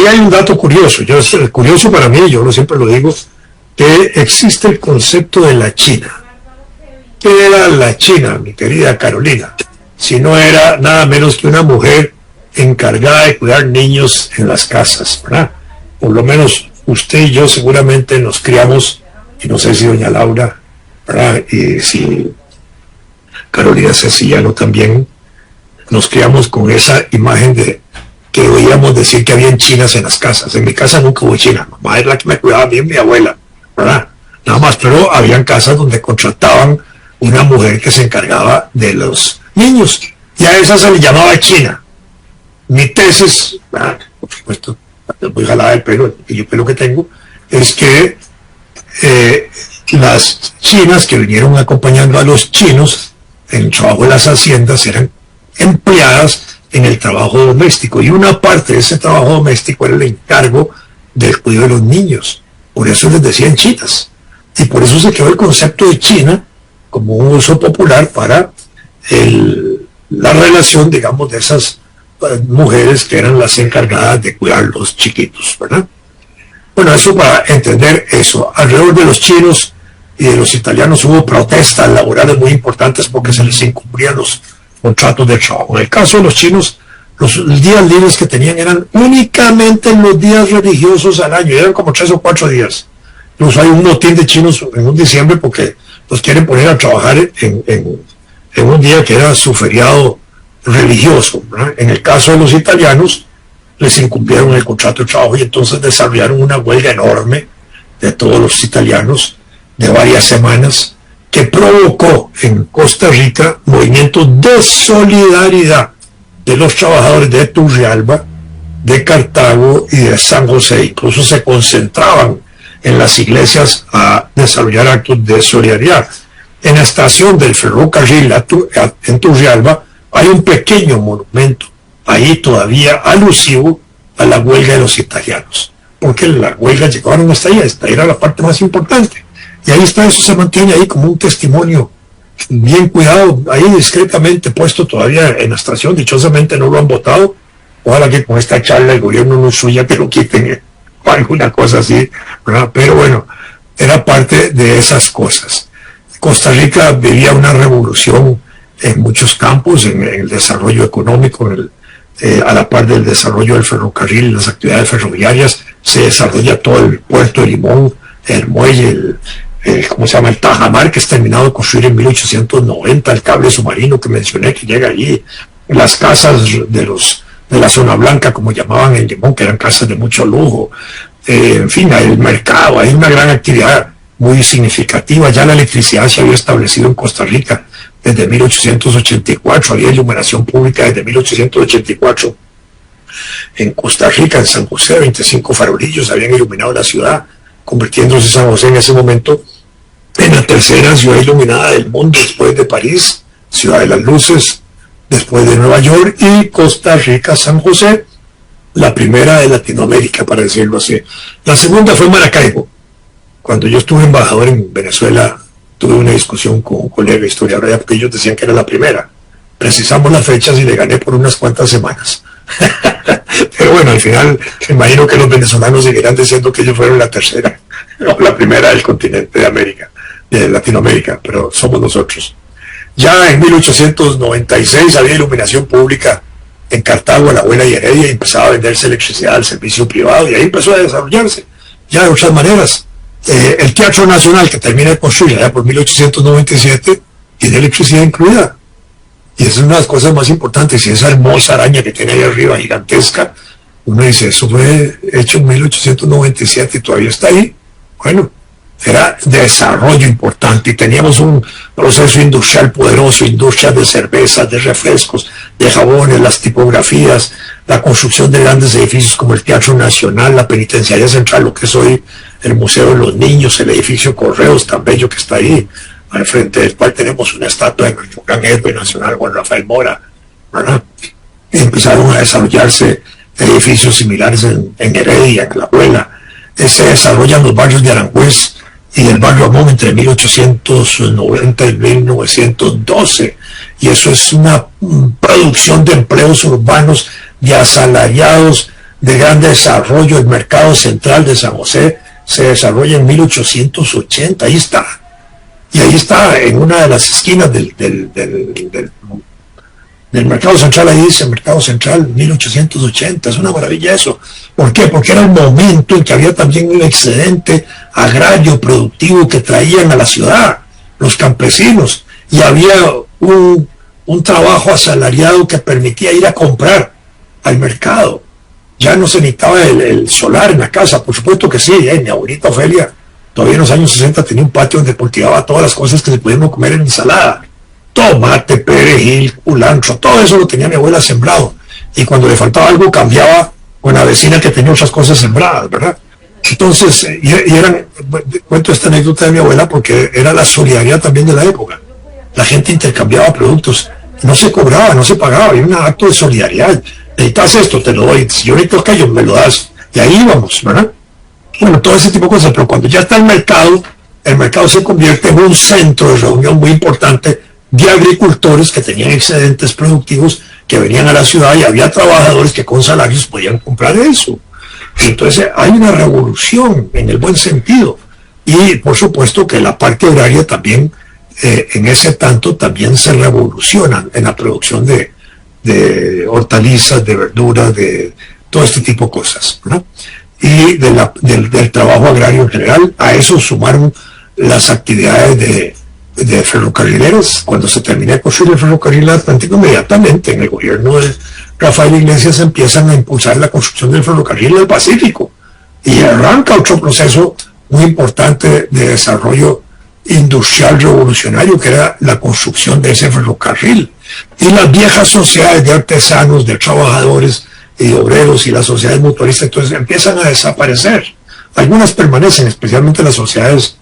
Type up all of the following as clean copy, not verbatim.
ahí hay un dato curioso, curioso para mí, yo siempre lo digo, que existe el concepto de la China. ¿Qué era la China, mi querida Carolina? Si no era nada menos que una mujer encargada de cuidar niños en las casas, ¿verdad? Por lo menos usted y yo seguramente nos criamos, y no sé si doña Laura, ¿verdad? Y si Carolina Ceciliano también, nos criamos con esa imagen de que oíamos decir que habían chinas en las casas. En mi casa nunca hubo china, mamá es la que me cuidaba bien, mi abuela, ¿verdad? Nada más, pero habían casas donde contrataban una mujer que se encargaba de los niños, y a esa se le llamaba china. Mi tesis, ¿verdad? Por supuesto, muy jalada del pelo, el pequeño pelo que tengo, es que las chinas que vinieron acompañando a los chinos en el trabajo de las haciendas eran empleadas en el trabajo doméstico, y una parte de ese trabajo doméstico era el encargo del cuidado de los niños. Por eso les decían chinas, y por eso se quedó el concepto de China como un uso popular para la relación, digamos, de esas mujeres que eran las encargadas de cuidar los chiquitos, ¿verdad? Bueno, eso para entender eso. Alrededor de los chinos y de los italianos hubo protestas laborales muy importantes porque se les incumplían los contratos de trabajo. En el caso de los chinos, los días libres que tenían eran únicamente los días religiosos al año, eran como 3 o 4 días. Incluso hay un motín de chinos en un diciembre porque los quieren poner a trabajar en un día que era su feriado religioso, ¿verdad? En el caso de los italianos, les incumplieron el contrato de trabajo y entonces desarrollaron una huelga enorme de todos los italianos de varias semanas que provocó en Costa Rica movimientos de solidaridad de los trabajadores de Turrialba, de Cartago y de San José. Incluso se concentraban en las iglesias a desarrollar actos de solidaridad. En la estación del ferrocarril en Turrialba hay un pequeño monumento ahí todavía alusivo a la huelga de los italianos, porque las huelgas llegaron hasta ahí, esta era la parte más importante, y ahí está, eso se mantiene ahí como un testimonio bien cuidado, ahí discretamente puesto todavía en la estación. Dichosamente no lo han votado, ojalá que con esta charla el gobierno no suya que lo quiten o alguna cosa así, ¿verdad? Pero bueno, era parte de esas cosas. Costa Rica vivía una revolución en muchos campos, en el desarrollo económico, a la par del desarrollo del ferrocarril, las actividades ferroviarias, se desarrolla todo el puerto de Limón, el muelle, ¿cómo se llama? El Tajamar, que es terminado de construir en 1890, el cable submarino que mencioné que llega allí, las casas de la zona blanca, como llamaban en Limón, que eran casas de mucho lujo, en fin, el mercado, hay una gran actividad muy significativa. Ya la electricidad se había establecido en Costa Rica desde 1884, había iluminación pública desde 1884. En Costa Rica, en San José, 25 farolillos habían iluminado la ciudad, convirtiéndose San José en ese momento en la tercera ciudad iluminada del mundo, después de París, ciudad de las luces, después de Nueva York, y Costa Rica, San José, la primera de Latinoamérica, para decirlo así. La segunda fue Maracaibo. Cuando yo estuve embajador en Venezuela, tuve una discusión con un colega historiador, porque ellos decían que era la primera. Precisamos las fechas y le gané por unas cuantas semanas. Pero bueno, al final me imagino que los venezolanos seguirán diciendo que ellos fueron la tercera o la primera del continente de América, de Latinoamérica, pero somos nosotros. Ya en 1896 había iluminación pública en Cartago, La Buena y Heredia, y empezaba a venderse electricidad al servicio privado, y ahí empezó a desarrollarse ya de otras maneras. El Teatro Nacional, que termina de construir ya por 1897, tiene electricidad incluida. Y esa es una de las cosas más importantes. Y esa hermosa araña que tiene ahí arriba, gigantesca, uno dice, eso fue hecho en 1897 y todavía está ahí. Bueno, era desarrollo importante y teníamos un proceso industrial poderoso, industrias de cervezas, de refrescos, de jabones, las tipografías, la construcción de grandes edificios como el Teatro Nacional, la Penitenciaria Central, lo que es hoy el Museo de los Niños, el edificio Correos tan bello que está ahí, al frente del cual tenemos una estatua de nuestro gran héroe nacional, Juan Rafael Mora, ¿verdad? Y empezaron a desarrollarse edificios similares en Heredia, en La Abuela. Se desarrollan los barrios de Aranjuez y del barrio Amón entre 1890 y 1912, y eso es una producción de empleos urbanos, de asalariados, de gran desarrollo. El mercado central de San José se desarrolla en 1880, ahí está. Y ahí está, en una de las esquinas del mercado central, ahí dice mercado central 1880, es una maravilla eso. ¿Por qué? Porque era el momento en que había también un excedente agrario productivo que traían a la ciudad los campesinos, y había un trabajo asalariado que permitía ir a comprar al mercado. Ya no se necesitaba el solar en la casa, por supuesto que sí. Mi abuelita Ofelia todavía en los años 60 tenía un patio donde cultivaba todas las cosas que se podían comer en ensalada: tomate, perejil, culantro, todo eso lo tenía mi abuela sembrado, y cuando le faltaba algo cambiaba con la vecina que tenía otras cosas sembradas, ¿verdad? Entonces, cuento esta anécdota de mi abuela porque era la solidaridad también de la época. La gente intercambiaba productos, no se cobraba, no se pagaba, había un acto de solidaridad. Necesitas esto, te lo doy; si yo necesito aquello, me lo das, y ahí íbamos, ¿verdad? Bueno, todo ese tipo de cosas. Pero cuando ya está el mercado se convierte en un centro de reunión muy importante de agricultores que tenían excedentes productivos, que venían a la ciudad, y había trabajadores que con salarios podían comprar eso. Entonces hay una revolución en el buen sentido, y por supuesto que la parte agraria también, en ese tanto, también se revoluciona en la producción de hortalizas, de verduras, de todo este tipo de cosas, ¿no? Y del trabajo agrario en general. A eso sumaron las actividades de ferrocarrileros. Cuando se termina de construir el ferrocarril Atlántico, inmediatamente en el gobierno de Rafael Iglesias empiezan a impulsar la construcción del ferrocarril del Pacífico, y arranca otro proceso muy importante de desarrollo industrial revolucionario, que era la construcción de ese ferrocarril. Y las viejas sociedades de artesanos, de trabajadores y de obreros, y las sociedades mutualistas, entonces empiezan a desaparecer. Algunas permanecen, especialmente las sociedades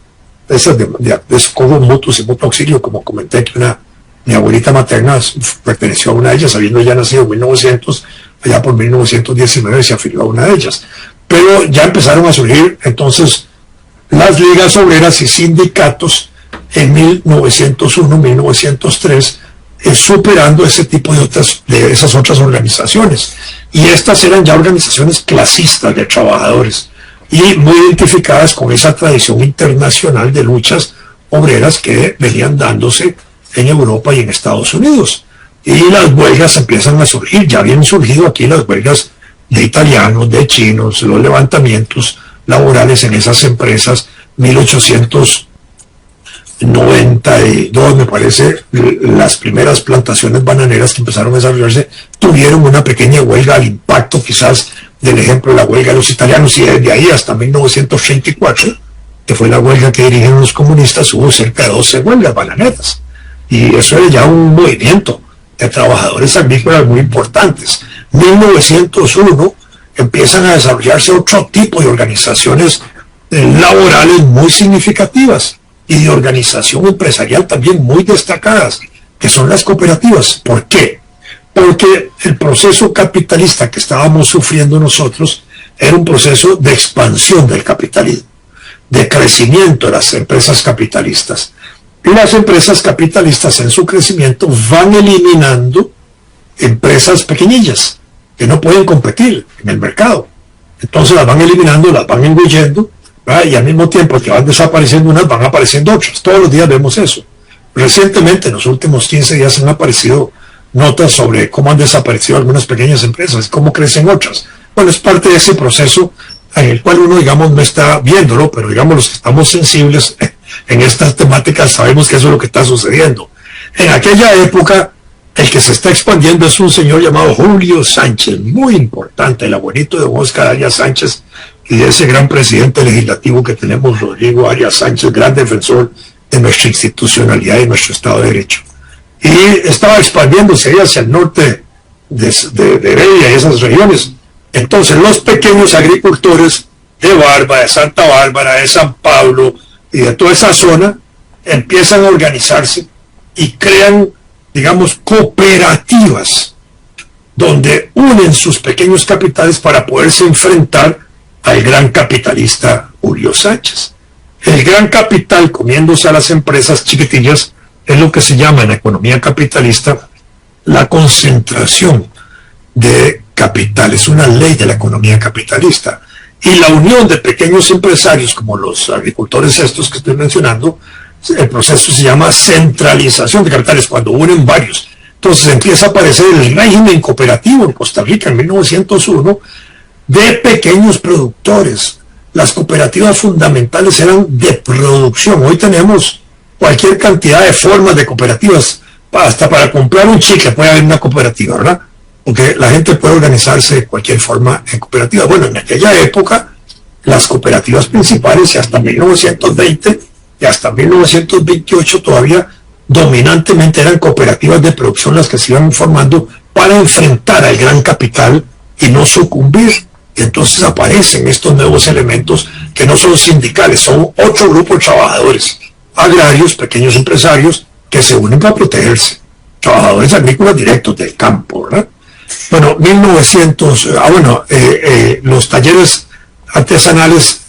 esas de socorro mutuos y mutuo auxilio, como comenté, que mi abuelita materna perteneció a una de ellas, habiendo ya nacido en 1900, allá por 1919 se afilió a una de ellas. Pero ya empezaron a surgir entonces las ligas obreras y sindicatos en 1901, 1903, superando ese tipo de esas otras organizaciones. Y estas eran ya organizaciones clasistas de trabajadores, y muy identificadas con esa tradición internacional de luchas obreras que venían dándose en Europa y en Estados Unidos. Y las huelgas empiezan a surgir. Ya habían surgido aquí las huelgas de italianos, de chinos, los levantamientos laborales en esas empresas. 1892, me parece, las primeras plantaciones bananeras que empezaron a desarrollarse tuvieron una pequeña huelga, al impacto quizás del ejemplo de la huelga de los italianos, y desde ahí hasta 1934, que fue la huelga que dirigieron los comunistas, hubo cerca de 12 huelgas bananeras. Y eso era ya un movimiento de trabajadores agrícolas muy importantes. 1901 empiezan a desarrollarse otro tipo de organizaciones laborales muy significativas, y de organización empresarial también muy destacadas, que son las cooperativas. ¿Por qué? Porque el proceso capitalista que estábamos sufriendo nosotros era un proceso de expansión del capitalismo, de crecimiento de las empresas capitalistas. Y las empresas capitalistas, en su crecimiento, van eliminando empresas pequeñillas que no pueden competir en el mercado. Entonces las van eliminando, las van engullendo, ¿verdad? Y al mismo tiempo que van desapareciendo unas, van apareciendo otras. Todos los días vemos eso. Recientemente, en los últimos 15 días, han aparecido notas sobre cómo han desaparecido algunas pequeñas empresas, cómo crecen otras. Bueno, es parte de ese proceso en el cual uno, digamos, no está viéndolo, pero digamos, los que estamos sensibles en estas temáticas sabemos que eso es lo que está sucediendo. En aquella época, el que se está expandiendo es un señor llamado Julio Sánchez, muy importante, el abuelito de Oscar Arias Sánchez, y de ese gran presidente legislativo que tenemos, Rodrigo Arias Sánchez, gran defensor de nuestra institucionalidad y nuestro Estado de Derecho. Y estaba expandiéndose ahí hacia el norte de Heredia y esas regiones. Entonces los pequeños agricultores de Barba, de Santa Bárbara, de San Pablo y de toda esa zona empiezan a organizarse y crean, digamos, cooperativas donde unen sus pequeños capitales para poderse enfrentar al gran capitalista Julio Sánchez. El gran capital, comiéndose a las empresas chiquitillas, es lo que se llama en la economía capitalista la concentración de capital, es una ley de la economía capitalista. Y la unión de pequeños empresarios, como los agricultores estos que estoy mencionando, el proceso se llama centralización de capitales, cuando unen varios. Entonces empieza a aparecer el régimen cooperativo en Costa Rica en 1901 de pequeños productores. Las cooperativas fundamentales eran de producción. Hoy tenemos cualquier cantidad de formas de cooperativas. Hasta para comprar un chicle puede haber una cooperativa, ¿verdad? Porque la gente puede organizarse de cualquier forma en cooperativa. Bueno, en aquella época, las cooperativas principales, y hasta 1920 y hasta 1928 todavía dominantemente eran cooperativas de producción las que se iban formando para enfrentar al gran capital y no sucumbir. Y entonces aparecen estos nuevos elementos que no son sindicales, son 8 grupos de trabajadores, agrarios, pequeños empresarios, que se unen para protegerse. Trabajadores agrícolas directos del campo, ¿verdad? Bueno, los talleres artesanales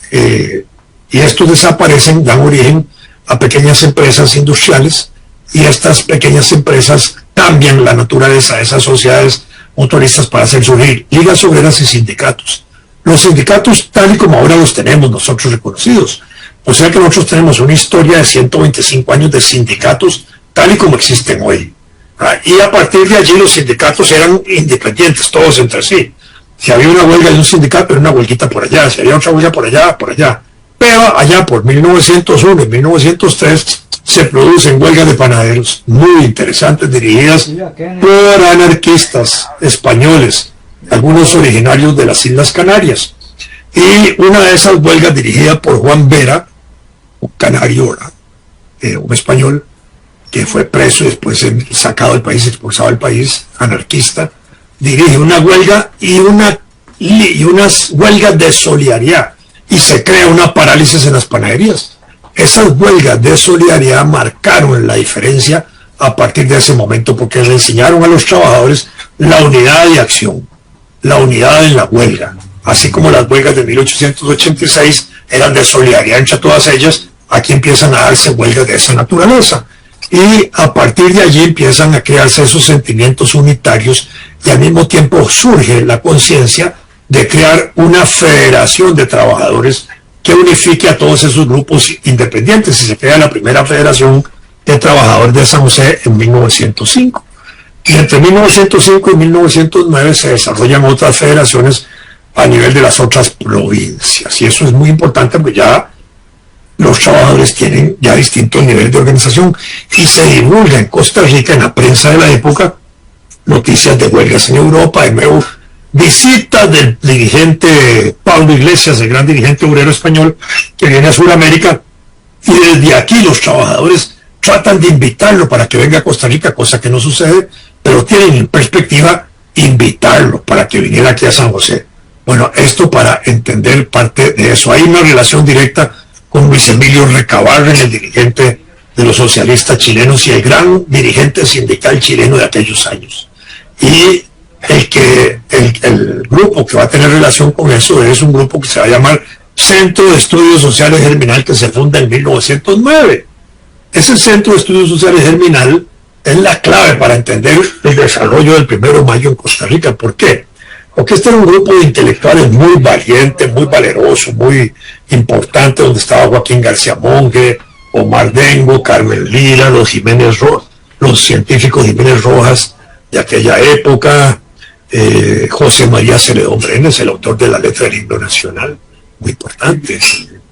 y estos desaparecen, dan origen a pequeñas empresas industriales, y estas pequeñas empresas cambian la naturaleza de esas sociedades mutualistas para hacer surgir ligas obreras y sindicatos. Los sindicatos tal y como ahora los tenemos nosotros reconocidos. O sea que nosotros tenemos una historia de 125 años de sindicatos tal y como existen hoy. Y a partir de allí los sindicatos eran independientes, todos entre sí. Si había una huelga de un sindicato, era una huelguita por allá. Si había otra huelga por allá, por allá. Pero allá por 1901 y 1903 se producen huelgas de panaderos muy interesantes, dirigidas por anarquistas españoles, algunos originarios de las Islas Canarias. Y una de esas huelgas, dirigida por Juan Vera, un canario, un español, que fue preso y después sacado del país, expulsado del país, anarquista, dirige una huelga y unas huelgas de solidaridad, y se crea una parálisis en las panaderías. Esas huelgas de solidaridad marcaron la diferencia a partir de ese momento, porque le enseñaron a los trabajadores la unidad de acción, la unidad en la huelga. Así como las huelgas de 1886 eran de solidaridad entre todas ellas, aquí empiezan a darse huelgas de esa naturaleza. Y a partir de allí empiezan a crearse esos sentimientos unitarios, y al mismo tiempo surge la conciencia de crear una federación de trabajadores que unifique a todos esos grupos independientes, y se crea la primera Federación de Trabajadores de San José en 1905. Y entre 1905 y 1909 se desarrollan otras federaciones a nivel de las otras provincias, y eso es muy importante porque ya los trabajadores tienen ya distintos niveles de organización, y se divulga en Costa Rica, en la prensa de la época, noticias de huelgas en Europa, de nuevo, visitas del dirigente Pablo Iglesias, el gran dirigente obrero español, que viene a Sudamérica, y desde aquí los trabajadores tratan de invitarlo para que venga a Costa Rica, cosa que no sucede, pero tienen en perspectiva invitarlo para que viniera aquí a San José. Bueno, esto para entender parte de eso. Hay una relación directa con Luis Emilio Recabarren, el dirigente de los socialistas chilenos y el gran dirigente sindical chileno de aquellos años. Y el grupo que va a tener relación con eso es un grupo que se va a llamar Centro de Estudios Sociales Germinal, que se funda en 1909. Ese Centro de Estudios Sociales Germinal es la clave para entender el desarrollo del 1 de mayo en Costa Rica. ¿Por qué? Porque este era un grupo de intelectuales muy valiente, muy valeroso, muy importante, donde estaba Joaquín García Monge, Omar Dengo, Carmen Lira, los científicos Jiménez Rojas de aquella época, José María Celedón Brenes, el autor de la letra del himno nacional, muy importante.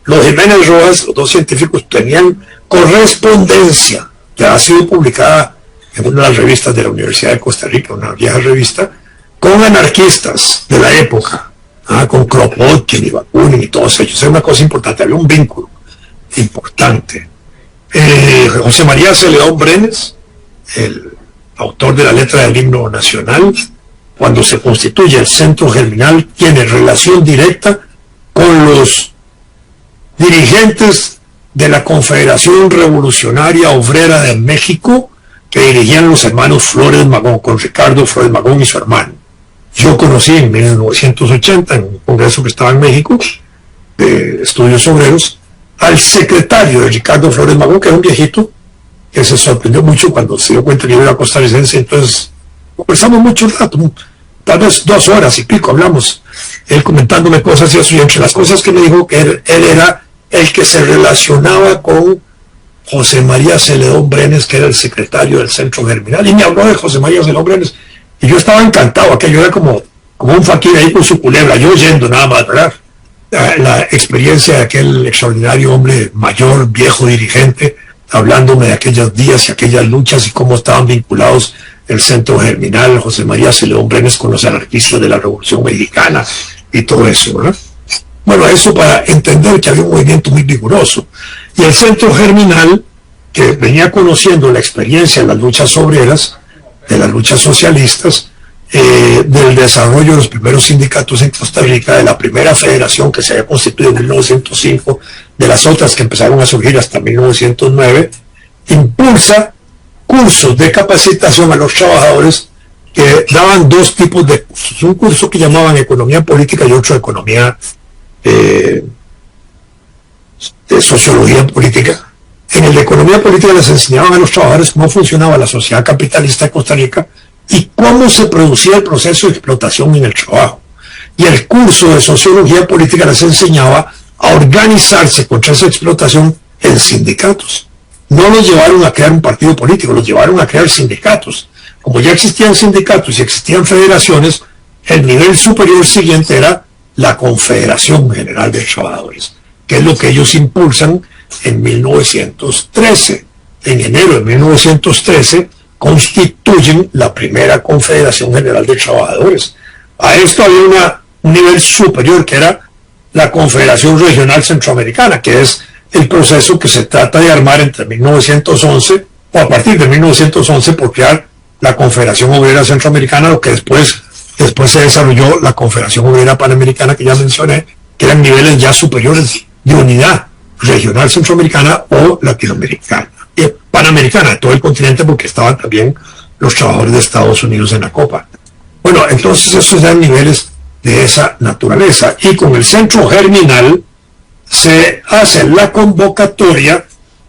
Los Jiménez Rojas, los dos científicos, tenían correspondencia que ha sido publicada en una de las revistas de la Universidad de Costa Rica, una vieja revista, con anarquistas de la época, con Kropotkin y Bakunin y todos ellos. Era una cosa importante, había un vínculo importante. José María Celedón Brenes, el autor de la letra del himno nacional, cuando se constituye el Centro Germinal, tiene relación directa con los dirigentes de la Confederación Revolucionaria Obrera de México, que dirigían los hermanos Flores Magón, con Ricardo Flores Magón y su hermano. Yo conocí en 1980, en un congreso que estaba en México, de estudios obreros, al secretario de Ricardo Flores Magón, que era un viejito, que se sorprendió mucho cuando se dio cuenta que yo era costarricense. Entonces conversamos mucho rato, tal vez 2 horas y pico hablamos, él comentándome cosas y eso, y entre las cosas que me dijo que él era el que se relacionaba con José María Celedón Brenes, que era el secretario del Centro Germinal, y me habló de José María Celedón Brenes, y yo estaba encantado, aquello era como un faquir ahí con su culebra, yo oyendo nada más, ¿verdad? La experiencia de aquel extraordinario hombre mayor, viejo dirigente, hablándome de aquellos días y aquellas luchas y cómo estaban vinculados el Centro Germinal, José María Celedón Brenes con los anarquistas de la Revolución Mexicana y todo eso, ¿verdad? Bueno, eso para entender que había un movimiento muy vigoroso. Y el Centro Germinal, que venía conociendo la experiencia de las luchas obreras, de las luchas socialistas, del desarrollo de los primeros sindicatos en Costa Rica, de la primera federación que se había constituido en 1905, de las otras que empezaron a surgir hasta 1909, impulsa cursos de capacitación a los trabajadores que daban 2 tipos de cursos. Un curso que llamaban economía política y otro economía de sociología política. En el de economía política les enseñaban a los trabajadores cómo funcionaba la sociedad capitalista de Costa Rica y cómo se producía el proceso de explotación en el trabajo. Y el curso de sociología política les enseñaba a organizarse contra esa explotación en sindicatos. No los llevaron a crear un partido político, los llevaron a crear sindicatos. Como ya existían sindicatos y existían federaciones, el nivel superior siguiente era la Confederación General de Trabajadores, que es lo que ellos impulsan en 1913. En enero de 1913 constituyen la primera Confederación General de Trabajadores. A esto había un nivel superior que era la Confederación Regional Centroamericana, que es el proceso que se trata de armar entre 1911 o a partir de 1911 por crear la Confederación Obrera Centroamericana, lo que después se desarrolló la Confederación Obrera Panamericana, que ya mencioné, que eran niveles ya superiores de unidad regional centroamericana o latinoamericana, panamericana, de todo el continente, porque estaban también los trabajadores de Estados Unidos en la copa. Bueno, entonces esos eran niveles de esa naturaleza, y con el Centro Germinal se hace la convocatoria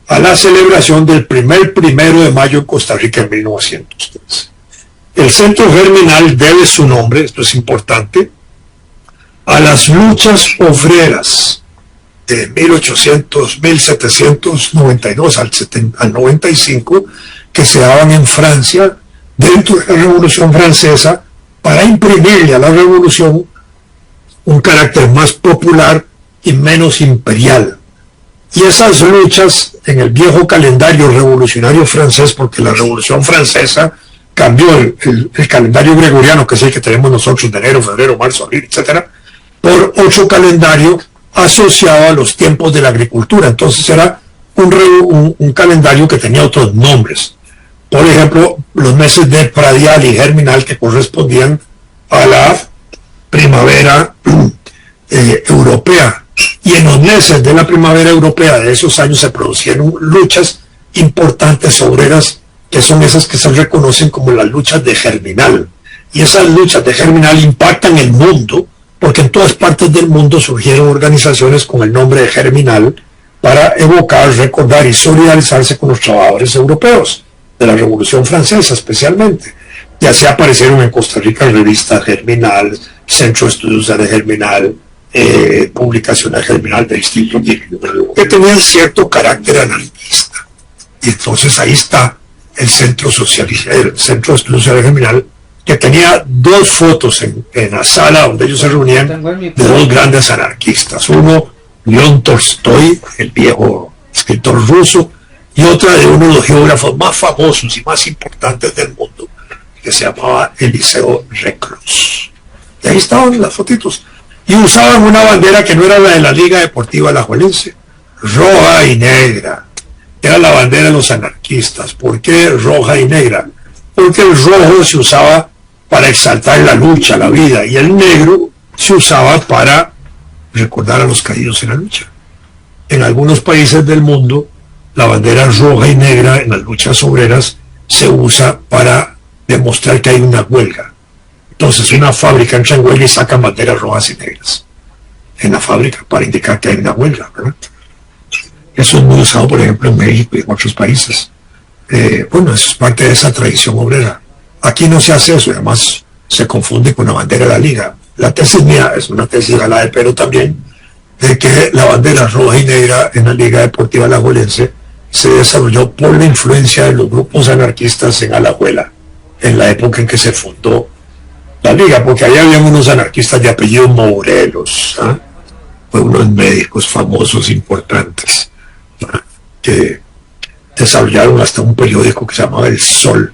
a la celebración del 1 de mayo en Costa Rica en 1913. El Centro Germinal debe su nombre, esto es importante, a las luchas obreras de 1792 al 95, que se daban en Francia dentro de la Revolución Francesa, para imprimirle a la revolución un carácter más popular y menos imperial. Y esas luchas en el viejo calendario revolucionario francés, porque la Revolución Francesa cambió el calendario gregoriano, que es el que tenemos nosotros de enero, febrero, marzo, abril, etcétera, por otro calendario asociado a los tiempos de la agricultura. Entonces era un calendario que tenía otros nombres. Por ejemplo, los meses de pradial y germinal, que correspondían a la primavera europea. Y en los meses de la primavera europea de esos años se producieron luchas importantes obreras, que son esas que se reconocen como las luchas de germinal. Y esas luchas de germinal impactan el mundo, porque en todas partes del mundo surgieron organizaciones con el nombre de germinal para evocar, recordar y solidarizarse con los trabajadores europeos, de la Revolución Francesa especialmente. Ya se aparecieron en Costa Rica revistas Germinal, Centro de Estudios de Germinal, publicaciones Germinal de distintos tipos, que tenían cierto carácter anarquista. Y entonces ahí está el Centro Socialista, el Centro de Estudios de Germinal, que tenía 2 fotos en la sala donde ellos se reunían, de 2 grandes anarquistas. Uno, León Tolstoy, el viejo escritor ruso, y otra de uno de los geógrafos más famosos y más importantes del mundo, que se llamaba Eliseo Reclus. Y ahí estaban las fotitos. Y usaban una bandera que no era la de la Liga Deportiva Alajuelense, roja y negra. Era la bandera de los anarquistas. ¿Por qué roja y negra? Porque el rojo se usaba para exaltar la lucha, la vida, y el negro se usaba para recordar a los caídos en la lucha. En algunos países del mundo, la bandera roja y negra en las luchas obreras se usa para demostrar que hay una huelga. Entonces una fábrica entra en huelga y saca banderas rojas y negras en la fábrica para indicar que hay una huelga, ¿verdad? Eso es muy usado, por ejemplo, en México y en otros países. Bueno, eso es parte de esa tradición obrera. Aquí no se hace eso, y además se confunde con la bandera de la liga. La tesis mía es una tesis galada de pero también de que la bandera roja y negra en la Liga Deportiva Alajuelense se desarrolló por la influencia de los grupos anarquistas en Alajuela, en la época en que se fundó la liga, porque ahí había unos anarquistas de apellido Morelos, ¿ah? Fue unos médicos famosos, importantes, ¿ah? Que desarrollaron hasta un periódico que se llamaba El Sol.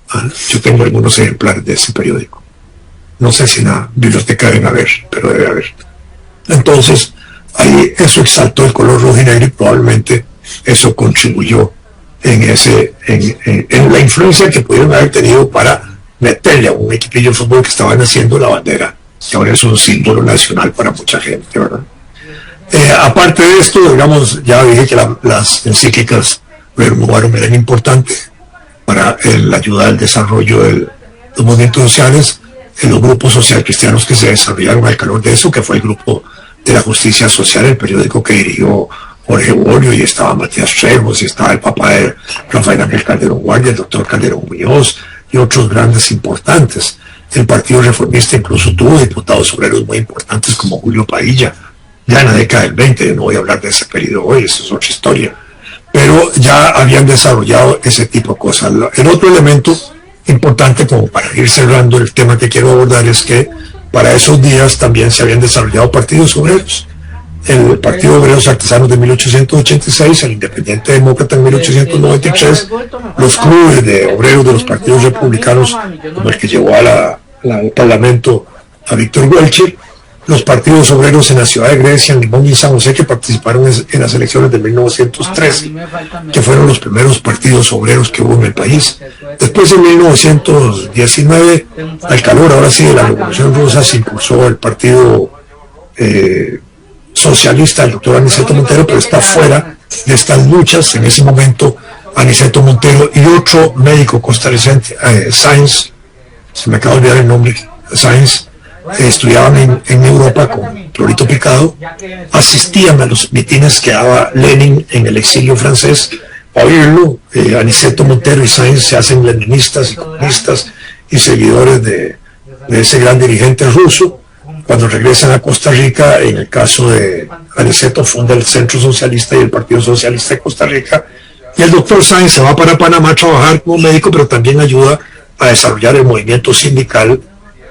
¿Ah? Yo tengo algunos ejemplares de ese periódico. No sé si en la biblioteca deben haber, pero debe haber. Entonces, ahí eso exaltó el color rojo y negro y probablemente eso contribuyó en la influencia que pudieron haber tenido para meterle a un equipillo de fútbol que estaban haciendo la bandera, que ahora es un símbolo nacional para mucha gente, ¿verdad? Aparte de esto, digamos, ya dije que las encíclicas Rerum Novarum eran importantes para la ayuda al desarrollo de los movimientos sociales, en los grupos social cristianos que se desarrollaron al calor de eso, que fue el grupo de la justicia social, el periódico que dirigió Jorge Borio, y estaba Matías Trejos, y estaba el papá de Rafael Ángel Calderón Guardia, el doctor Calderón Muñoz, y otros grandes importantes. El Partido Reformista incluso tuvo diputados obreros muy importantes como Julio Padilla, ya en la década del 20, yo no voy a hablar de ese periodo hoy, eso es otra historia, pero ya habían desarrollado ese tipo de cosas. El otro elemento importante, como para ir cerrando el tema que quiero abordar, es que para esos días también se habían desarrollado partidos obreros. El Partido de Obreros Artesanos de 1886, el Independiente Demócrata en 1893, los clubes de obreros de los partidos republicanos, como el que llevó al Parlamento a Víctor Welcher, los partidos obreros en la ciudad de Grecia, en Limón y San José, que participaron en las elecciones de 1913, que fueron los primeros partidos obreros que hubo en el país. Después, en 1919, al calor ahora sí de la Revolución Rusa, se impulsó el Partido Socialista del doctor Aniceto Montero, pero está fuera de estas luchas. En ese momento, Aniceto Montero y otro médico costarricense, Sáenz, se me acaba de olvidar el nombre, Sáenz, estudiaban en Europa con Clorito Picado, asistían a los mitines que daba Lenin en el exilio francés. A oírlo, Aniceto Montero y Sáenz se hacen leninistas y comunistas y seguidores de ese gran dirigente ruso. Cuando regresan a Costa Rica, en el caso de Aniceto, funda el Centro Socialista y el Partido Socialista de Costa Rica, y el doctor Sáenz se va para Panamá a trabajar como médico, pero también ayuda a desarrollar el movimiento sindical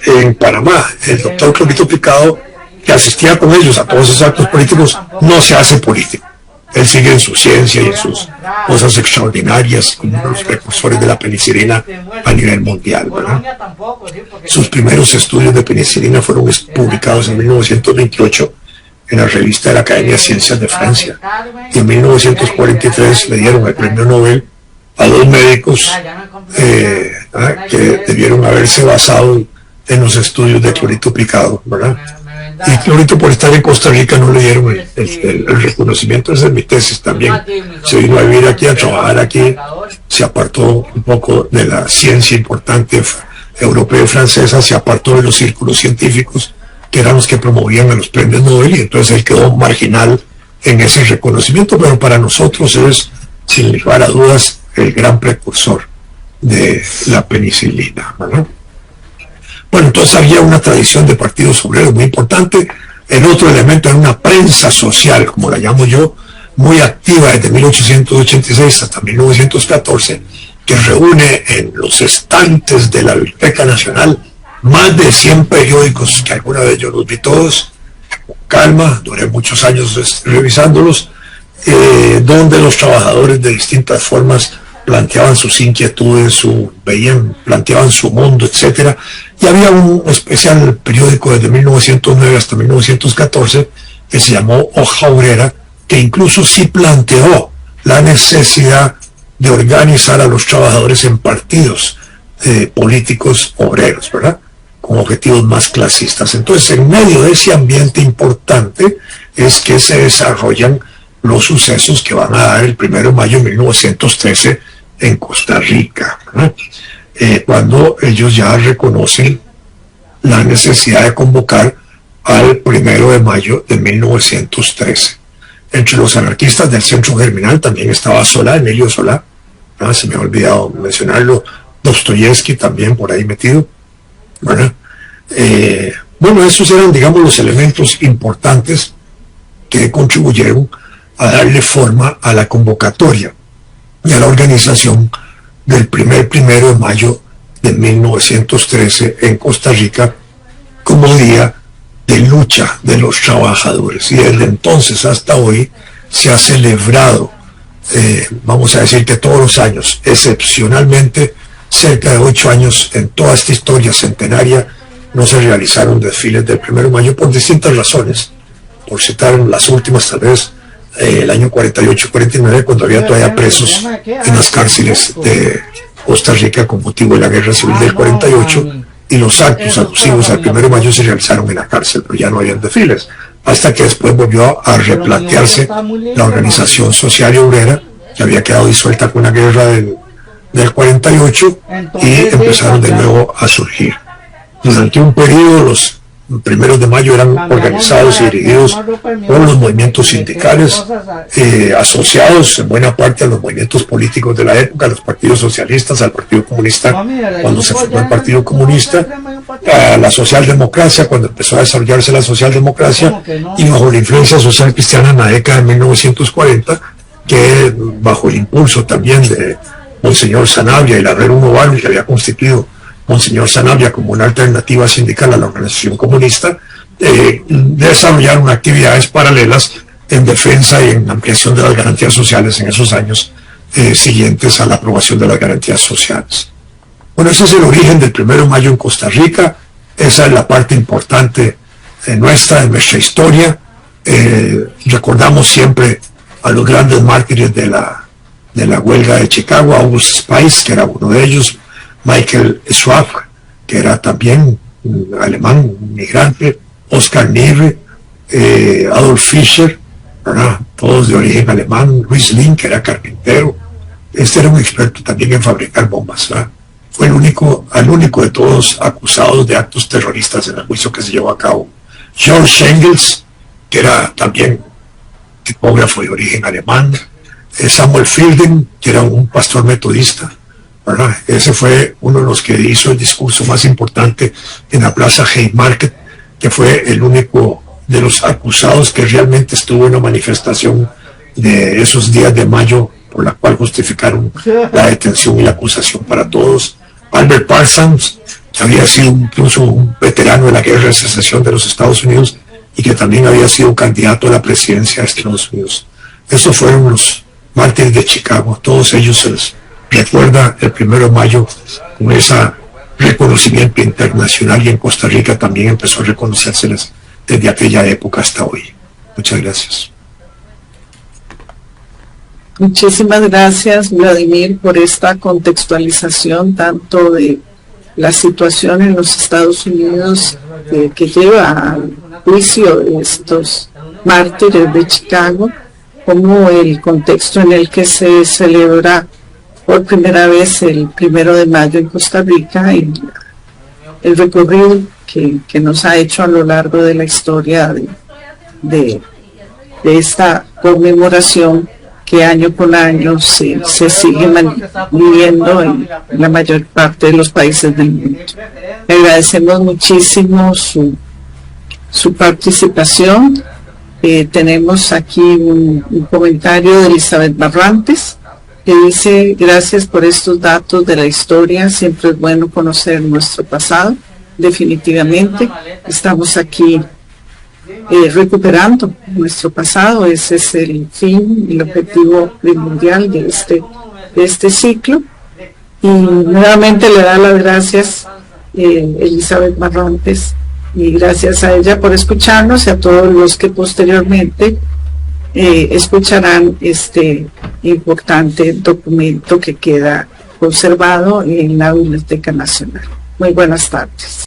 en Panamá. El doctor Clorito Picado, que asistía con ellos a todos esos actos políticos, no se hace político. Él sigue en su ciencia y en sus cosas extraordinarias, como uno de los precursores de la penicilina a nivel mundial, ¿verdad? Sus primeros estudios de penicilina fueron publicados en 1928 en la revista de la Academia de Ciencias de Francia, y en 1943 le dieron el premio Nobel a dos médicos que debieron haberse basado en los estudios de Clorito Picado, ¿verdad? Y Clorito, por estar en Costa Rica, no le dieron el reconocimiento. Esa es mi tesis también. Se vino a vivir aquí, a trabajar aquí, se apartó un poco de la ciencia importante europea y francesa, se apartó de los círculos científicos, que eran los que promovían a los premios Nobel, y entonces él quedó marginal en ese reconocimiento, pero para nosotros es, sin lugar a dudas, el gran precursor de la penicilina, ¿verdad? Bueno, entonces había una tradición de partidos obreros muy importante. El otro elemento era una prensa social, como la llamo yo, muy activa desde 1886 hasta 1914, que reúne en los estantes de la Biblioteca Nacional más de 100 periódicos, que alguna vez yo los vi todos, con calma, duré muchos años revisándolos, donde los trabajadores de distintas formas planteaban sus inquietudes, planteaban su mundo, etcétera. Y había un especial periódico desde 1909 hasta 1914 que se llamó Hoja Obrera, que incluso sí planteó la necesidad de organizar a los trabajadores en partidos políticos obreros, ¿verdad?, con objetivos más clasistas. Entonces, en medio de ese ambiente importante es que se desarrollan los sucesos que van a dar el 1 de mayo de 1913 en Costa Rica, ¿verdad? Cuando ellos ya reconocen la necesidad de convocar al 1 de mayo de 1913. Entre los anarquistas del Centro Germinal también estaba Solá, Emilio Solá, se me ha olvidado mencionarlo, Dostoyevsky también por ahí metido, ¿verdad? Bueno, esos eran, digamos, los elementos importantes que contribuyeron a darle forma a la convocatoria y a la organización del primero de mayo de 1913 en Costa Rica como Día de Lucha de los Trabajadores. Y desde entonces hasta hoy se ha celebrado, vamos a decir que todos los años, excepcionalmente cerca de 8 años en toda esta historia centenaria, no se realizaron desfiles del 1 de mayo por distintas razones. Por citar las últimas, tal vez el año 48-49, cuando había todavía presos en las cárceles de Costa Rica con motivo de la guerra civil del 48, y los actos alusivos al 1 de mayo se realizaron en la cárcel, pero ya no habían desfiles, hasta que después volvió a replantearse la organización social y obrera, que había quedado disuelta con la guerra del 48, y empezaron de nuevo a surgir. Durante un periodo los 1 de mayo eran organizados y dirigidos por los movimientos sindicales, asociados en buena parte a los movimientos políticos de la época, a los partidos socialistas, al Partido Comunista cuando se formó el Partido Comunista, a la socialdemocracia cuando empezó a desarrollarse la socialdemocracia, y bajo la influencia social cristiana en la década de 1940, que bajo el impulso también de Monseñor Sanabria y la Red Uno que había constituido Monseñor Sanabria como una alternativa sindical a la organización comunista, desarrollaron actividades paralelas en defensa y en ampliación de las garantías sociales en esos años siguientes a la aprobación de las garantías sociales. Bueno, ese es el origen del 1 de mayo en Costa Rica. Esa es la parte importante de nuestra historia. Recordamos siempre a los grandes mártires de la huelga de Chicago, August Spice, que era uno de ellos, Michael Schwab, que era también un alemán, un migrante, Oscar Nierre, Adolf Fischer, ¿verdad? Todos de origen alemán, Luis Lin, que era carpintero. Este era un experto también en fabricar bombas, ¿verdad? Fue el único de todos acusados de actos terroristas en el juicio que se llevó a cabo. George Engels, que era también tipógrafo de origen alemán, Samuel Fielding, que era un pastor metodista, ¿verdad? Ese fue uno de los que hizo el discurso más importante en la Plaza Haymarket, que fue el único de los acusados que realmente estuvo en la manifestación de esos días de mayo, por la cual justificaron la detención y la acusación para todos. Albert Parsons, que había sido incluso un veterano de la guerra de secesión de los Estados Unidos y que también había sido candidato a la presidencia de Estados Unidos. Esos fueron los mártires de Chicago. Todos ellos se les recuerda el 1 de mayo con ese reconocimiento internacional, y en Costa Rica también empezó a reconocérseles desde aquella época hasta hoy. Muchas gracias. Muchísimas gracias, Vladimir, por esta contextualización tanto de la situación en los Estados Unidos que lleva al juicio de estos mártires de Chicago, como el contexto en el que se celebra por primera vez el 1 de mayo en Costa Rica, y el recorrido que nos ha hecho a lo largo de la historia de esta conmemoración que año con año se sigue viviendo en la mayor parte de los países del mundo. Le agradecemos muchísimo su participación. Tenemos aquí un comentario de Elizabeth Barrantes, que dice: gracias por estos datos de la historia, siempre es bueno conocer nuestro pasado. Definitivamente estamos aquí recuperando nuestro pasado. Ese es el fin y el objetivo primordial de este ciclo, y nuevamente le da las gracias Elizabeth Barrantes, y gracias a ella por escucharnos, y a todos los que posteriormente escucharán este importante documento que queda conservado en la Biblioteca Nacional. Muy buenas tardes.